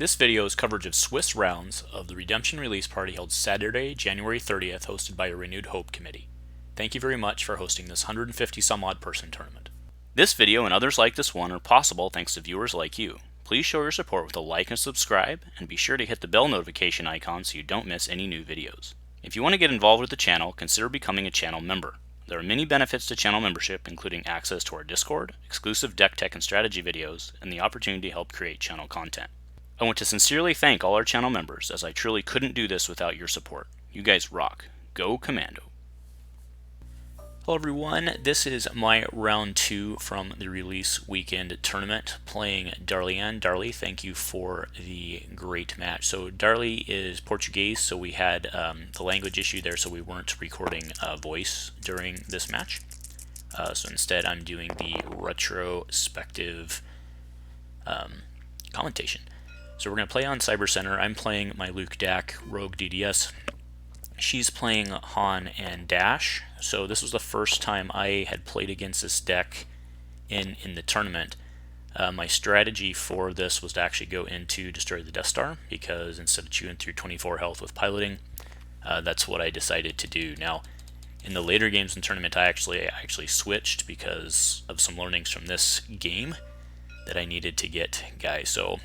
This video is coverage of Swiss rounds of the Redemption Release Party held Saturday, January 30th, hosted by a Renewed Hope Committee. Thank you very much for hosting this 150 some odd person tournament. This video and others like this one are possible thanks to viewers like you. Please show your support with a like and subscribe, and be sure to hit the bell notification icon so you don't miss any new videos. If you want to get involved with the channel, consider becoming a channel member. There are many benefits to channel membership, including access to our Discord, exclusive deck tech and strategy videos, and the opportunity to help create channel content. I want to sincerely thank all our channel members, as I truly couldn't do this without your support. You guys rock. Go Commando. Hello everyone, this is my round 2 from the release weekend tournament, playing Darlian. Darly, thank you for the great match. So Darly is Portuguese, so we had the language issue there, so we weren't recording voice during this match. So instead I'm doing the retrospective commentation. So we're going to play on Cyber Center. I'm playing my Luke Dak Rogue DDS. She's playing Han and Dash. So this was the first time I had played against this deck in the tournament. My strategy for this was to actually go into Destroy the Death Star, because instead of chewing through 24 health with piloting, that's what I decided to do. Now, in the later games in the tournament, I actually switched because of some learnings from this game that I needed to get guys. So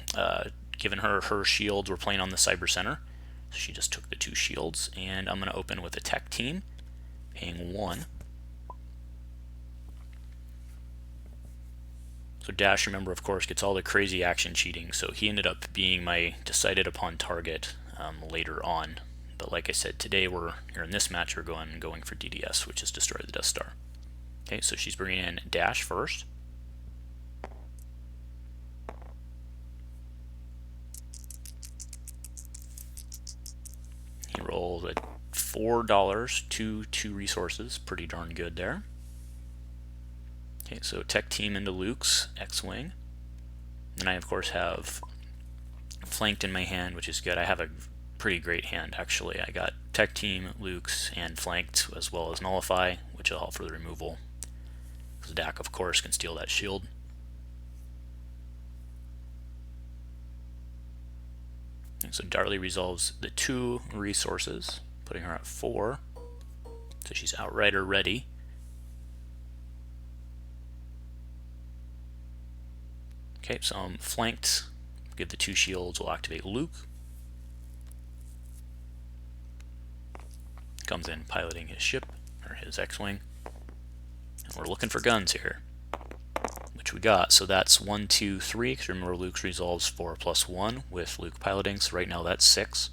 given her shields, we're playing on the Cyber Center. So she just took the 2 shields, and I'm going to open with a tech team, paying 1. So Dash, remember, of course, gets all the crazy action cheating, so he ended up being my decided upon target later on. But like I said, today here in this match, we're going for DDS, which is Destroy the Death Star. Okay, so she's bringing in Dash first. He rolled at $4 to 2 resources, pretty darn good there. Okay, so tech team into Luke's X-Wing. And I, of course, have flanked in my hand, which is good. I have a pretty great hand, actually. I got tech team, Luke's, and flanked, as well as Nullify, which will help for the removal. Because Dak, of course, can steal that shield. And so Darly resolves the 2 resources, putting her at 4. So she's Outrider ready. Okay, so I'm flanked. Get the 2 shields, we'll activate Luke. Comes in piloting his ship, or his X-Wing. And we're looking for guns here, which we got. So that's 1, 2, 3, because remember Luke's resolves 4 plus 1 with Luke piloting, so right now that's 6.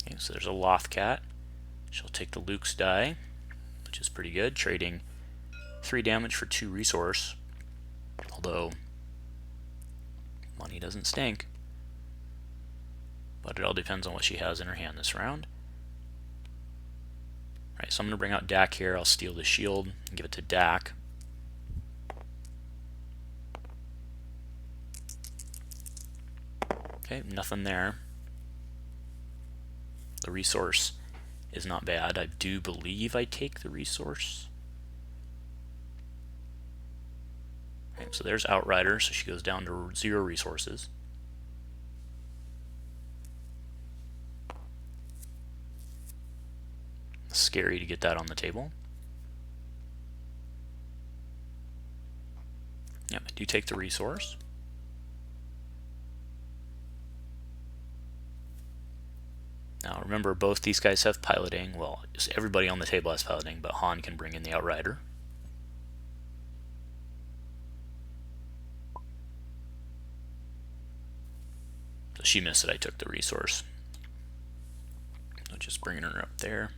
Okay, so there's a Lothcat. She'll take the Luke's die, which is pretty good, trading 3 damage for 2 resource. Although money doesn't stink, but it all depends on what she has in her hand this round. Alright, so I'm going to bring out Dak here. I'll steal the shield and give it to Dak. Okay, nothing there. The resource is not bad. I do believe I take the resource. Okay, so there's Outrider, so she goes down to 0 resources. Scary to get that on the table. Yep, I do take the resource. Now remember, both these guys have piloting. Well, just everybody on the table has piloting, but Han can bring in the Outrider. So she missed it, I took the resource. So just bringing her up there.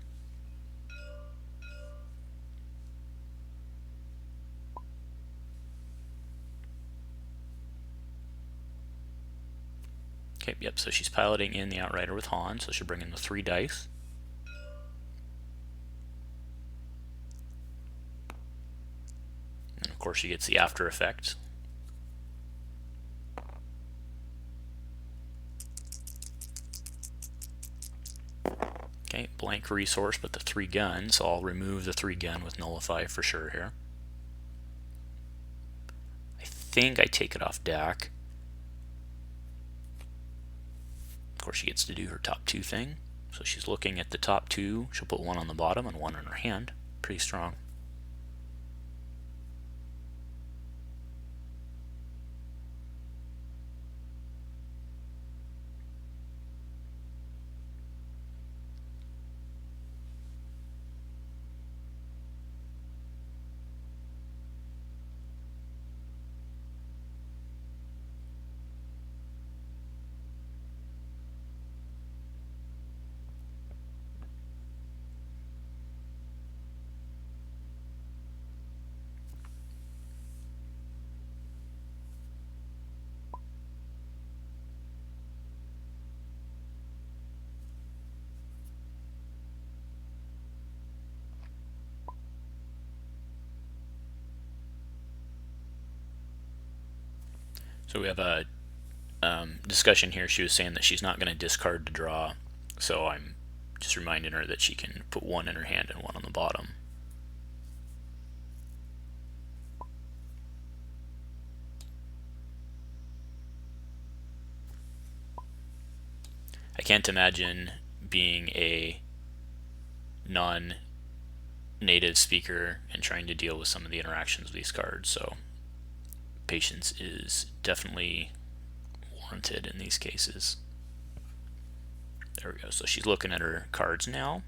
Okay, yep, so she's piloting in the Outrider with Han, so she'll bring in the 3 dice. And of course she gets the after effect. Okay, blank resource, but the 3 gun, so I'll remove the 3 gun with nullify for sure here. I think I take it off DAC. Of course, she gets to do her top 2 thing. So she's looking at the top 2. She'll put 1 on the bottom and 1 in her hand. Pretty strong. So we have a discussion here. She was saying that she's not going to discard to draw, so I'm just reminding her that she can put 1 in her hand and 1 on the bottom. I can't imagine being a non-native speaker and trying to deal with some of the interactions of these cards, so patience is definitely warranted in these cases. There we go. So she's looking at her cards now.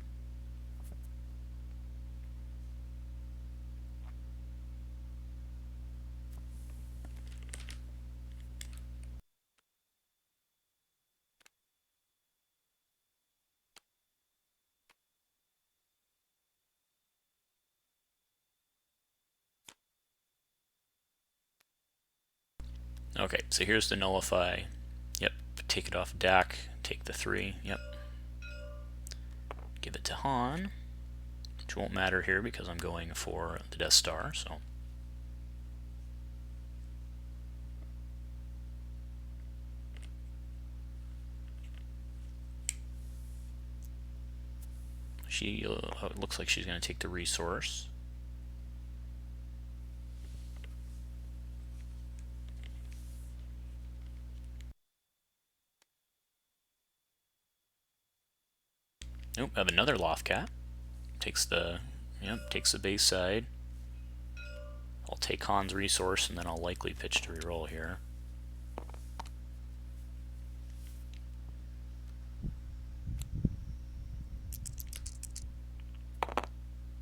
Okay, so here's the nullify. Yep, take it off DAC, take the 3, yep. Give it to Han, which won't matter here because I'm going for the Death Star, so. She it looks like she's going to take the resource. Nope, I have another Lothcat. Takes the base side. I'll take Han's resource and then I'll likely pitch to reroll here.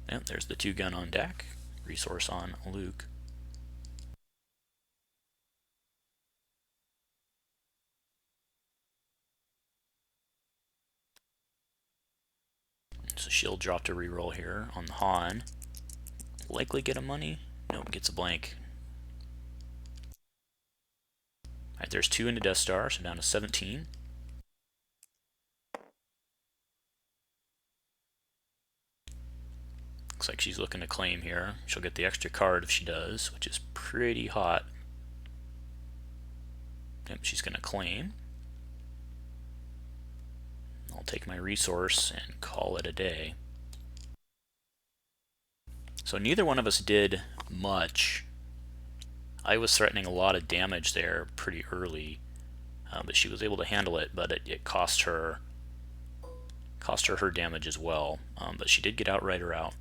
Yep, there's the 2 gun on deck. Resource on Luke. So she'll drop to reroll here on the Han. Likely get a money. Nope, gets a blank. Alright, there's 2 into Death Star, so down to 17. Looks like she's looking to claim here. She'll get the extra card if she does, which is pretty hot. Yep, she's going to claim. I'll take my resource and call it a day. So neither one of us did much. I was threatening a lot of damage there pretty early, but she was able to handle it, but it cost her her damage as well. But she did get Outrider out.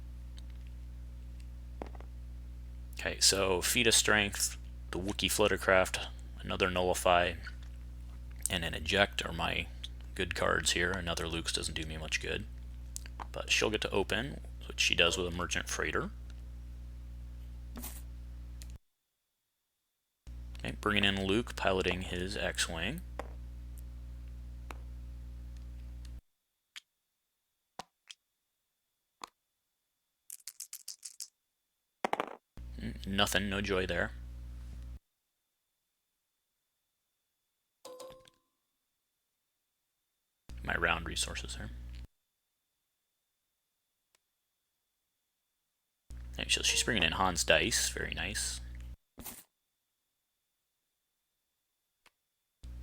Okay, so feat of strength, the Wookiee Fluttercraft, another nullify, and an eject are my good cards here. Another Luke's doesn't do me much good, but she'll get to open, which she does with a Merchant Freighter. Okay, bringing in Luke, piloting his X-Wing. Nothing, no joy there. My round resources there. Okay, so she's bringing in Han's dice, very nice.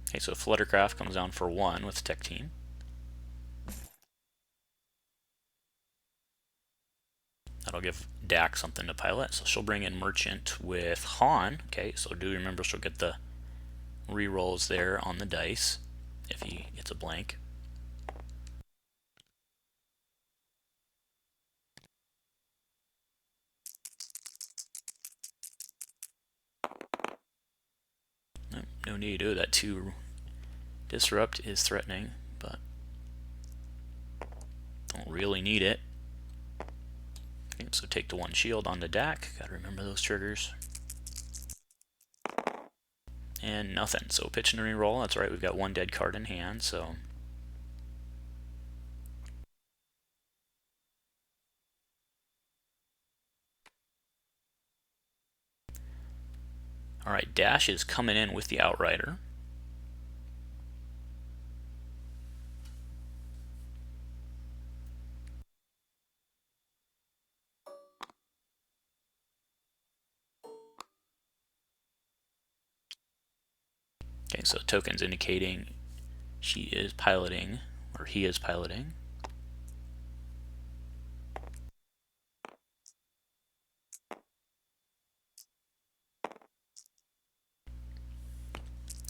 Okay, so Fluttercraft comes down for 1 with Tech Team. That'll give Dak something to pilot. So she'll bring in Merchant with Han. Okay, so do remember she'll get the re-rolls there on the dice if he gets a blank. No need to do that. 2 disrupt is threatening, but don't really need it. Okay, so take the 1 shield on the Dak. Gotta remember those triggers. And nothing. So pitch and re-roll. That's right, we've got 1 dead card in hand, so. Alright, Dash is coming in with the Outrider. Okay, so token's indicating she is piloting, or he is piloting.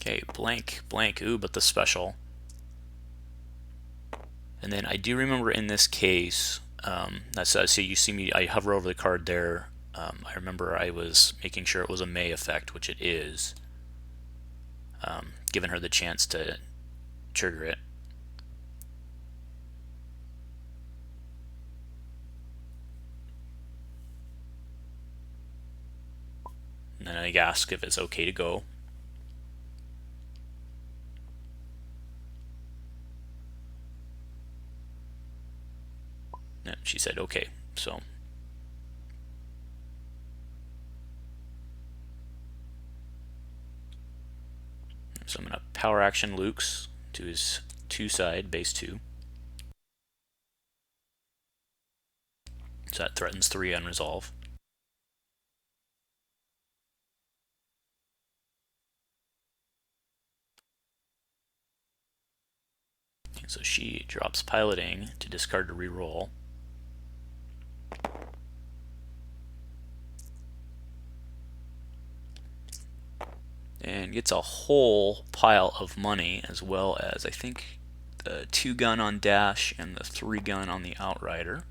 Okay, blank, blank, ooh, but the special. And then I do remember in this case, so you see me, I hover over the card there. I remember I was making sure it was a May effect, which it is, giving her the chance to trigger it. And then I ask if it's okay to go. And she said okay, so. So I'm going to power action Luke's to his 2 side, base 2. So that threatens 3 unresolved. Okay, so she drops piloting to discard to reroll. And gets a whole pile of money, as well as I think the 2 gun on Dash and the 3 gun on the Outrider.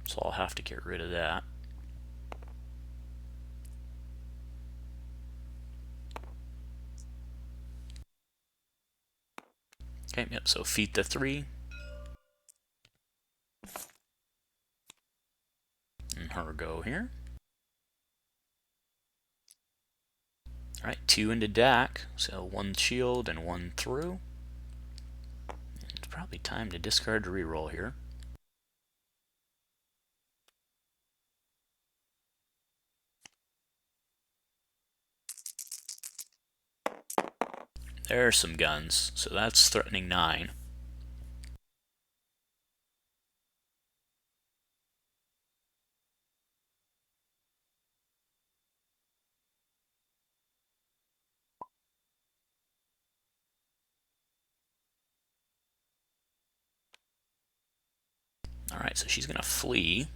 So I'll have to get rid of that. Okay, yep, so feat the 3. And her go here. Alright, 2 into Dak, so 1 shield and 1 through. It's probably time to discard to reroll here. There are some guns, so that's threatening 9. Alright, so she's going to flee.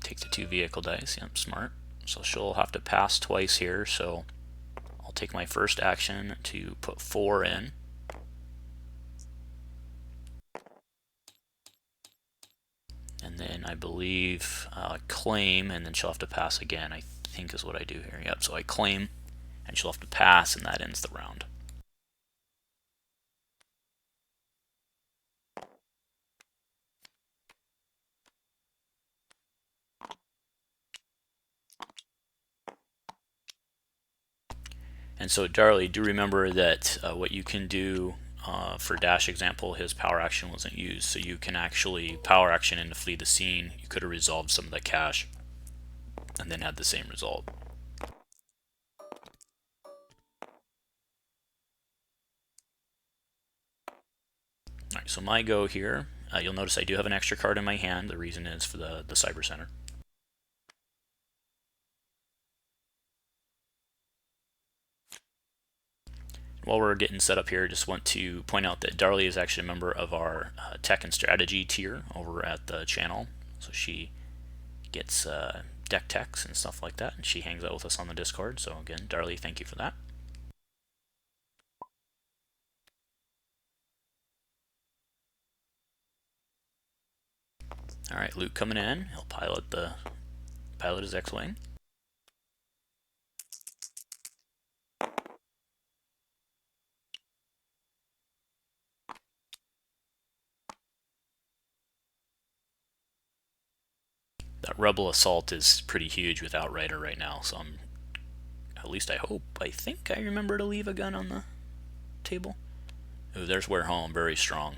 Take the 2 vehicle dice. Yep, smart. So she'll have to pass twice here, so I'll take my first action to put 4 in. And then I believe claim, and then she'll have to pass again, I think is what I do here. Yep, so I claim, and she'll have to pass, and that ends the round. And so, Darley, do remember that what you can do for Dash example, his power action wasn't used, so you can actually power action in to flee the scene. You could have resolved some of the cash and then had the same result. Alright, so my go here, you'll notice I do have an extra card in my hand. The reason is for the Cyber Center. while we're getting set up here, just want to point out that Darlie is actually a member of our tech and strategy tier over at the channel. So she gets deck techs and stuff like that, and she hangs out with us on the Discord. So again, Darlie, thank you for that. All right, Luke coming in. He'll pilot his X-wing. That Rebel assault is pretty huge with Outrider right now, so at least I think I remember to leave a gun on the table. Ooh, there's Where Home, very strong.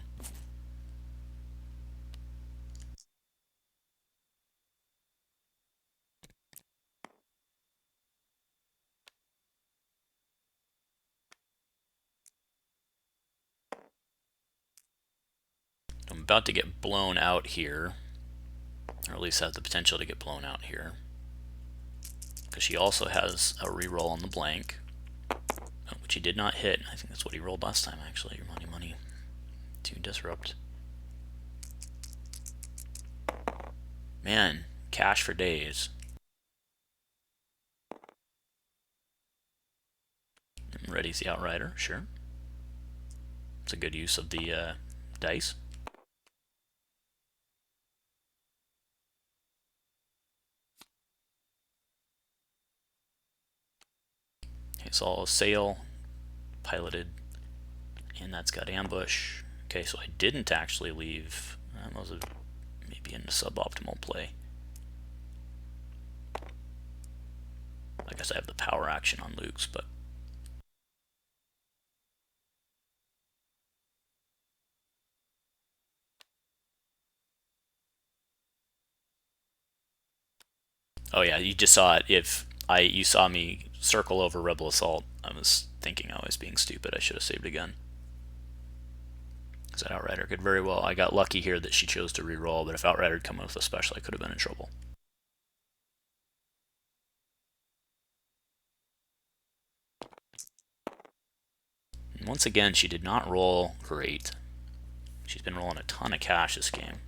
I'm about to get blown out here, or at least have the potential to get blown out here, because she also has a reroll on the blank, which he did not hit. I think that's what he rolled last time, actually. Money to disrupt. Man, cash for days. Ready's the Outrider, sure. It's a good use of the dice. Okay, so I'll sail, piloted, and that's got ambush. Okay, so I didn't actually leave. That was maybe in a suboptimal play. I guess I have the power action on Luke's, but oh yeah, you just saw it. You saw me circle over Rebel Assault, I was thinking I was being stupid. I should have saved a gun. Because that Outrider could very well. I got lucky here that she chose to reroll, but if Outrider had come with a special, I could have been in trouble. And once again, she did not roll great. She's been rolling a ton of cash this game.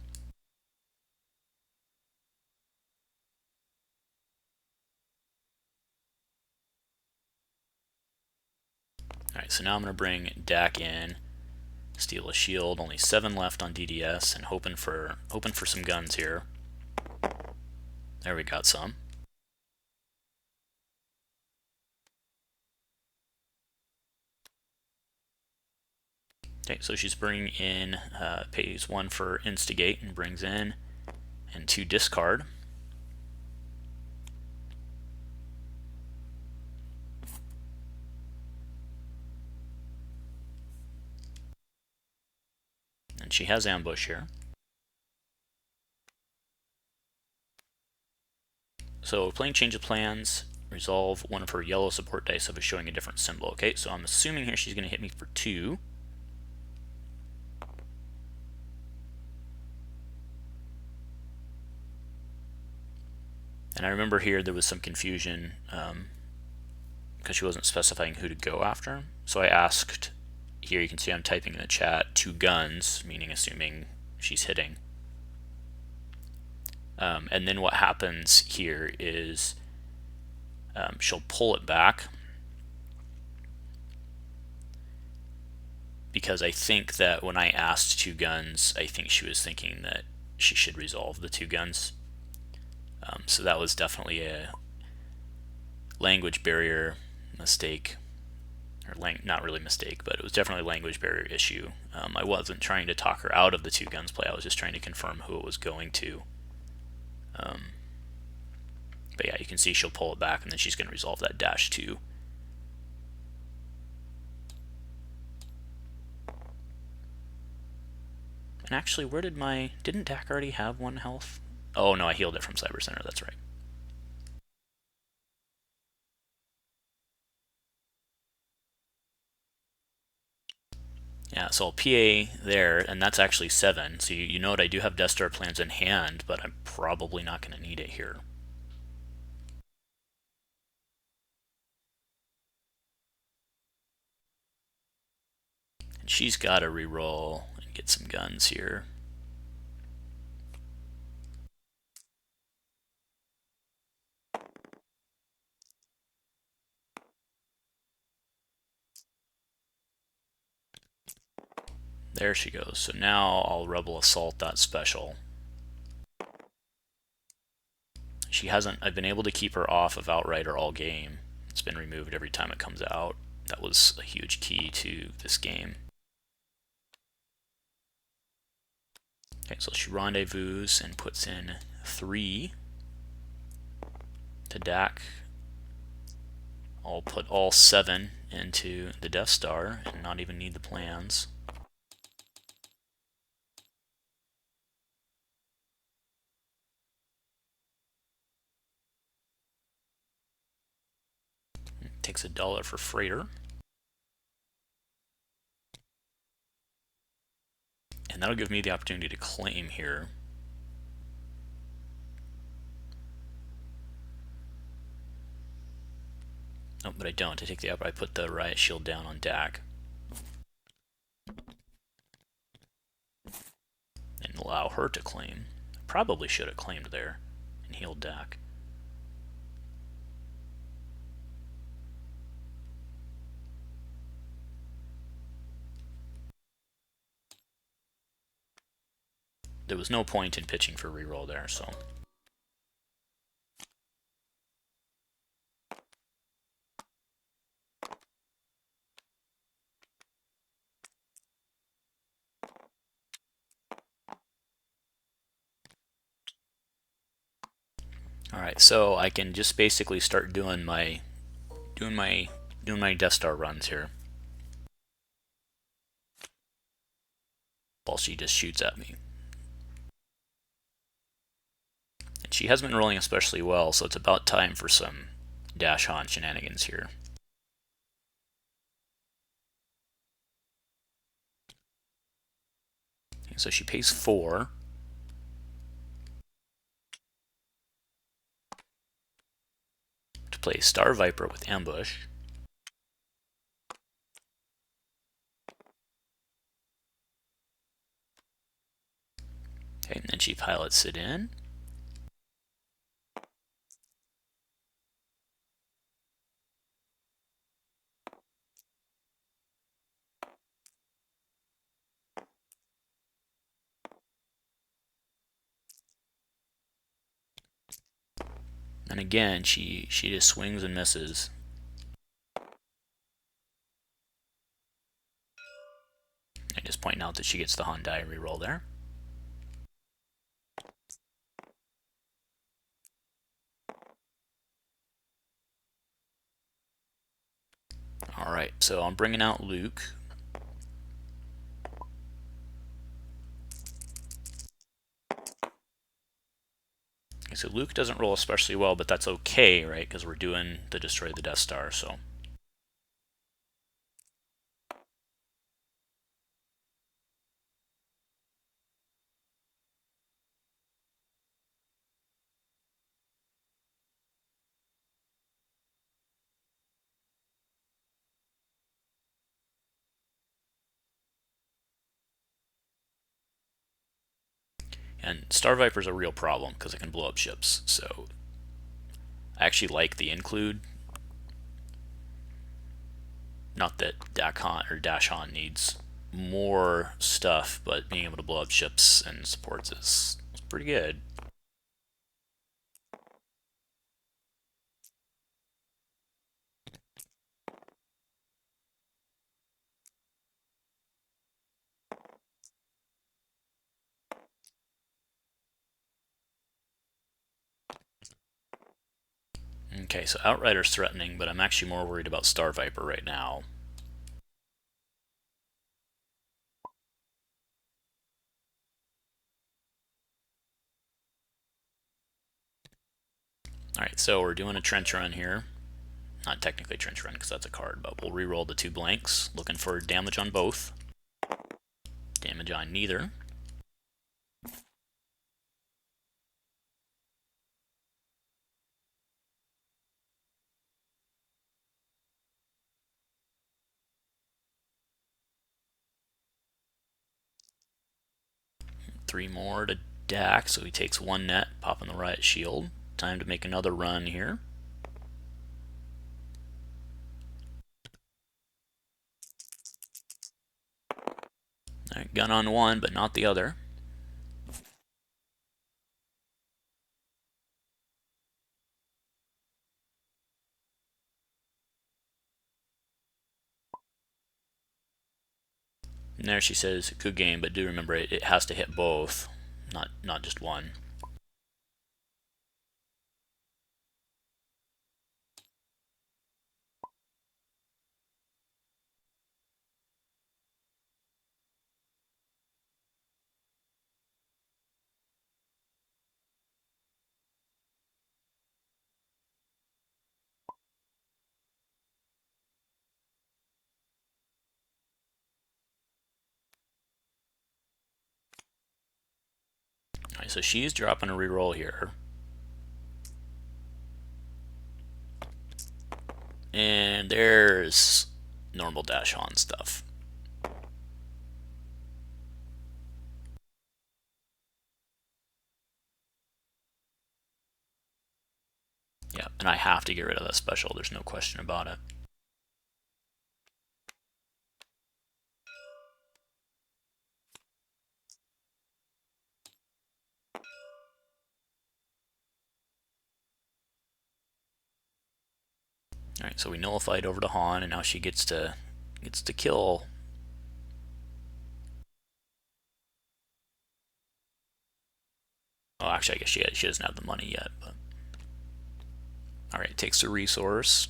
Alright, so now I'm going to bring Dak in, steal a shield, only 7 left on DDS, and hoping for some guns here. There we got some. Okay, so she's bringing in, pays 1 for instigate and brings in, and 2 discard. And she has ambush here. So playing change of plans, resolve one of her yellow support dice if it's showing a different symbol. Okay, so I'm assuming here she's going to hit me for 2. And I remember here there was some confusion because she wasn't specifying who to go after. So I asked, here you can see I'm typing in the chat, 2 guns, meaning assuming she's hitting. And then what happens here is she'll pull it back, because I think that when I asked 2 guns, I think she was thinking that she should resolve the 2 guns. So that was definitely a language barrier mistake, or not really mistake, but it was definitely a language barrier issue. I wasn't trying to talk her out of the 2 guns play, I was just trying to confirm who it was going to. But yeah, you can see she'll pull it back, and then she's going to resolve that -2. And actually, where didn't Dak already have 1 health? Oh no, I healed it from Cyber Center, that's right. Yeah, so I'll PA there, and that's actually 7. So you note I do have Death Star plans in hand, but I'm probably not going to need it here. she's got to reroll and get some guns here. There she goes. So now I'll Rebel Assault that special. She hasn't, I've been able to keep her off of Outrider all game. It's been removed every time it comes out. That was a huge key to this game. Okay, so she rendezvous and puts in 3 to Dak. I'll put all 7 into the Death Star and not even need the plans. Takes $1 for freighter. And that'll give me the opportunity to claim here. Oh, but I don't. I take the up. I put the riot shield down on Dak. And allow her to claim. Probably should have claimed there and healed Dak. There was no point in pitching for reroll there, so. Alright, so I can just basically start doing my Death Star runs here. While she just shoots at me. And she hasn't been rolling especially well, so it's about time for some Dash Han shenanigans here. Okay, so she pays 4. To play Star Viper with Ambush. Okay, and then she pilots it in. And again, she just swings and misses. I just point out that she gets the Hyundai reroll there. Alright, so I'm bringing out Luke. Okay, so Luke doesn't roll especially well, but that's okay, right? Because we're doing the Destroy the Death Star, so. And Star Viper's a real problem because it can blow up ships, so I actually like the include. Not that Dash Han needs more stuff, but being able to blow up ships and supports is pretty good. Okay, so Outrider's threatening, but I'm actually more worried about Star Viper right now. Alright, so we're doing a trench run here. Not technically a trench run because that's a card, but we'll re-roll the 2 blanks, looking for damage on both. Damage on neither. 3 more to Dak, so he takes 1 net, popping the riot shield. Time to make another run here. Alright, gun on 1, but not the other. And there she says, good game, but do remember it has to hit both, not just one. Alright, so she's dropping a reroll here. And there's normal dash on stuff. Yeah, and I have to get rid of that special, there's no question about it. Alright, so we nullified over to Han, and now she gets to kill. Oh, actually, I guess she doesn't have the money yet. But alright, takes the resource.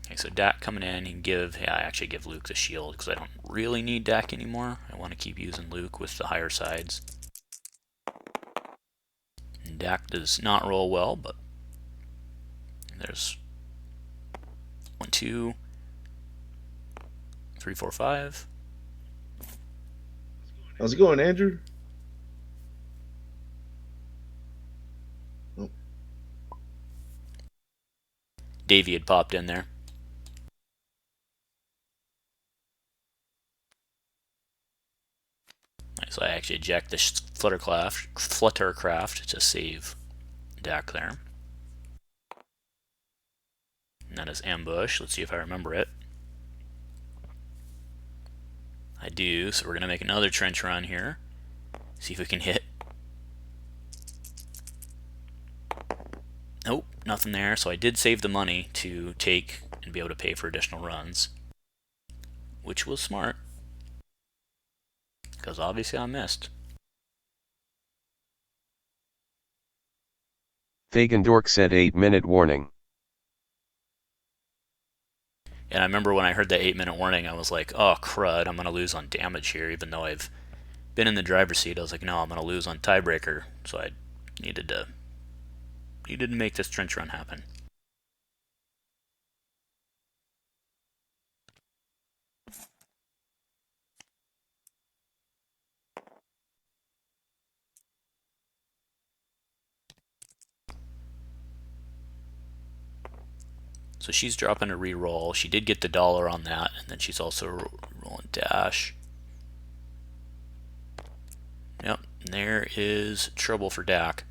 Okay, so Dak coming in, he can give, yeah, I actually give Luke the shield because I don't really need Dak anymore. I want to keep using Luke with the higher sides. And Dak does not roll well, but there's 1, 2, 3, 4, 5. How's it going, Andrew? Oh. Davey had popped in there. So I actually eject the Fluttercraft to save Dak there. And that is ambush. Let's see if I remember it. I do, so we're going to make another trench run here. See if we can hit. Nope, nothing there. So I did save the money to take and be able to pay for additional runs, which was smart. Because obviously I missed. Fagandork said 8-minute warning. And I remember when I heard that 8-minute warning, I was like, oh crud, I'm going to lose on damage here, even though I've been in the driver's seat. I was like, no, I'm going to lose on tiebreaker. So I needed to make this trench run happen. So she's dropping a reroll. She did get the $1 on that, and then she's also rolling dash. Yep, and there is trouble for Dak.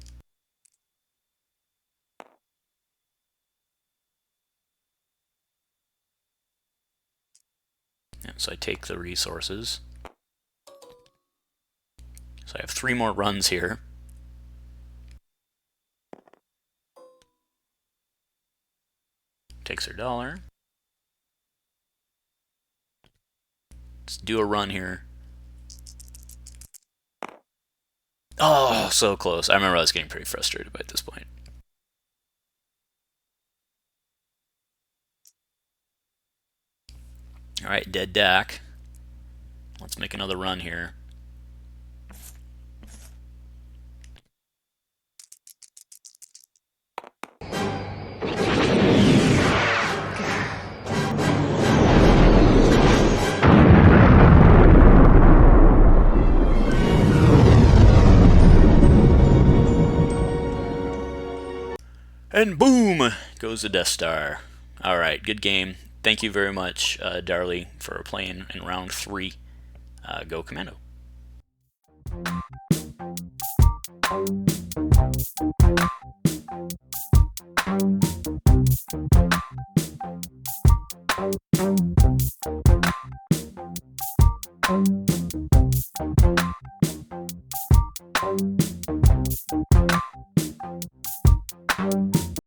Yep, so I take the resources. So I have 3 more runs here. Takes her $1. Let's do a run here. Oh, so close. I remember I was getting pretty frustrated by this point. Alright, dead Dak. Let's make another run here. And boom goes the Death Star. Alright, good game. thank you very much, Darley, for playing in round 3. Go Commando.